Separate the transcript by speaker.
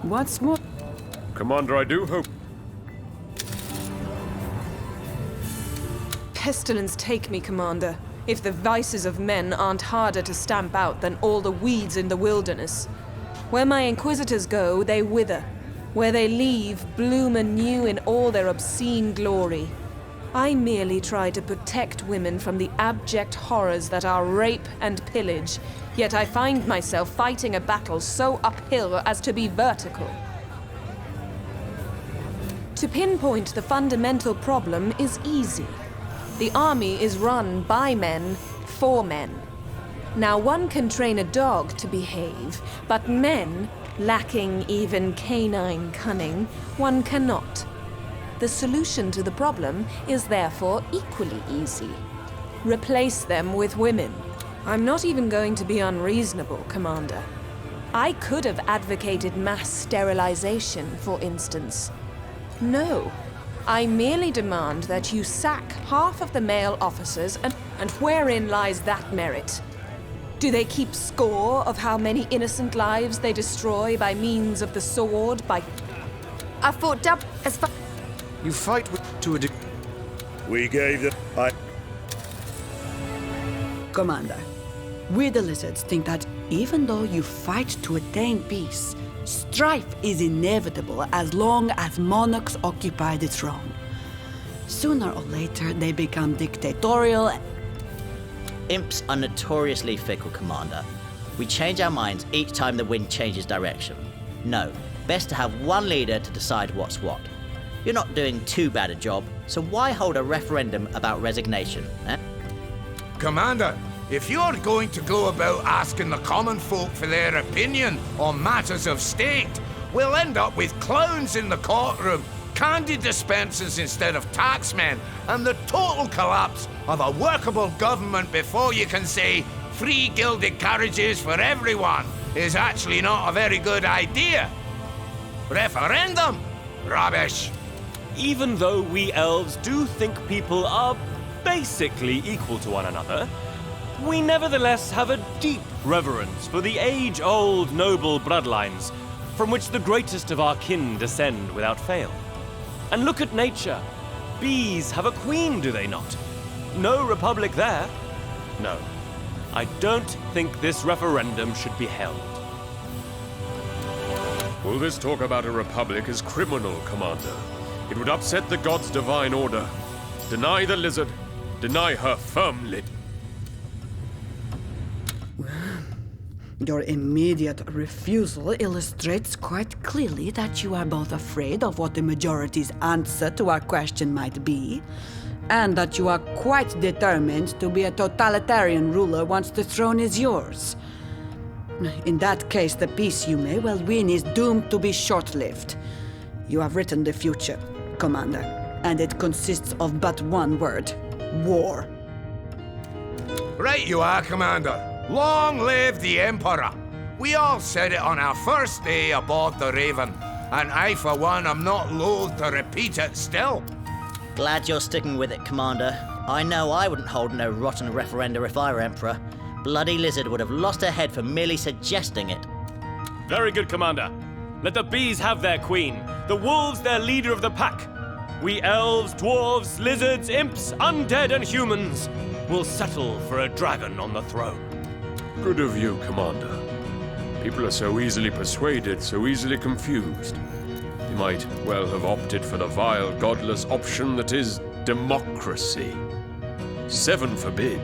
Speaker 1: What's more?
Speaker 2: Commander, I do hope...
Speaker 3: Pestilence take me, Commander, if the vices of men aren't harder to stamp out than all the weeds in the wilderness. Where my inquisitors go, they wither. Where they leave, bloom anew in all their obscene glory. I merely try to protect women from the abject horrors that are rape and pillage, yet I find myself fighting a battle so uphill as to be vertical. To pinpoint the fundamental problem is easy. The army is run by men, for men. Now one can train a dog to behave, but men, lacking even canine cunning, one cannot. The solution to the problem is therefore equally easy. Replace them with women. I'm not even going to be unreasonable, Commander. I could have advocated mass sterilization, for instance. No. I merely demand that you sack half of the male officers, and wherein lies that merit? Do they keep score of how many innocent lives they destroy by means of the sword, by...
Speaker 4: I fought up as far...
Speaker 2: You fight to a
Speaker 5: We gave the...
Speaker 1: Commander, we the lizards think that even though you fight to attain peace, strife is inevitable as long as monarchs occupy the throne. Sooner or later, they become dictatorial.
Speaker 6: Imps are notoriously fickle, Commander. We change our minds each time the wind changes direction. No, best to have one leader to decide what's what. You're not doing too bad a job, so why hold a referendum about resignation, eh?
Speaker 7: Commander, if you're going to go about asking the common folk for their opinion on matters of state, we'll end up with clowns in the courtroom, candy dispensers instead of taxmen, and the total collapse of a workable government before you can say free gilded carriages for everyone is actually not a very good idea. Referendum? Rubbish.
Speaker 8: Even though we elves do think people are basically equal to one another, we nevertheless have a deep reverence for the age-old noble bloodlines from which the greatest of our kin descend without fail. And look at nature. Bees have a queen, do they not? No republic there. No, I don't think this referendum should be held.
Speaker 2: All this talk about a republic is criminal, Commander. It would upset the gods' divine order. Deny the lizard. Deny her firmly.
Speaker 1: Your immediate refusal illustrates quite clearly that you are both afraid of what the majority's answer to our question might be, and that you are quite determined to be a totalitarian ruler once the throne is yours. In that case, the peace you may well win is doomed to be short-lived. You have written the future, Commander, and it consists of but one word: war.
Speaker 7: Right you are, Commander. Long live the Emperor! We all said it on our first day aboard the Raven, and I, for one, am not loath to repeat it still.
Speaker 6: Glad you're sticking with it, Commander. I know I wouldn't hold no rotten referenda if I were Emperor. Bloody Lizard would have lost her head for merely suggesting it.
Speaker 8: Very good, Commander. Let the bees have their queen, the wolves their leader of the pack. We elves, dwarves, lizards, imps, undead and humans will settle for a dragon on the throne.
Speaker 2: Good of you, Commander. People are so easily persuaded, so easily confused. They might well have opted for the vile, godless option that is democracy. 7 forbid.